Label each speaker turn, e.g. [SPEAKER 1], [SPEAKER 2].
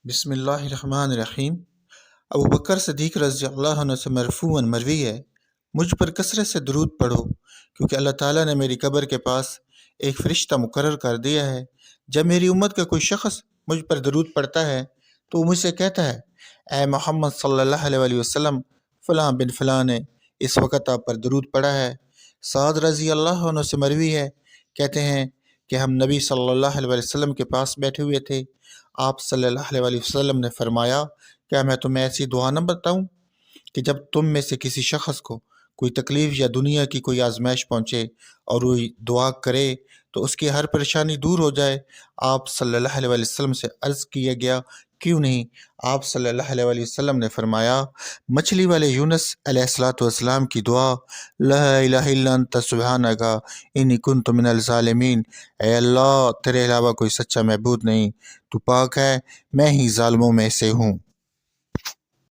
[SPEAKER 1] بسم اللہ الرحمن الرحیم۔ ابو بکر صدیق رضی اللہ عنہ سے مرفوعاً مروی ہے، مجھ پر کثرت سے درود پڑھو کیونکہ اللہ تعالیٰ نے میری قبر کے پاس ایک فرشتہ مقرر کر دیا ہے۔ جب میری امت کا کوئی شخص مجھ پر درود پڑھتا ہے تو وہ مجھ سے کہتا ہے، اے محمد صلی اللہ علیہ وآلہ وسلم، فلاں بن فلاں نے اس وقت آپ پر درود پڑھا ہے۔ سعد رضی اللہ عنہ سے مروی ہے، کہتے ہیں کہ ہم نبی صلی اللہ علیہ وسلم کے پاس بیٹھے ہوئے تھے، آپ صلی اللہ علیہ وسلم نے فرمایا، کیا میں تمہیں ایسی دعا نہ بتاؤں کہ جب تم میں سے کسی شخص کو کوئی تکلیف یا دنیا کی کوئی آزمائش پہنچے اور وہ دعا کرے تو اس کی ہر پریشانی دور ہو جائے؟ آپ صلی اللہ علیہ وسلم سے عرض کیا گیا، کیوں نہیں؟ آپ صلی اللہ علیہ وسلم نے فرمایا، مچھلی والے یونس علیہ السلام کی دعا، لا الہ الا انت سبحانک انی کنت من الظالمین، اے اللہ تیرے علاوہ کوئی سچا معبود نہیں، تو پاک ہے میں ہی ظالموں میں سے ہوں۔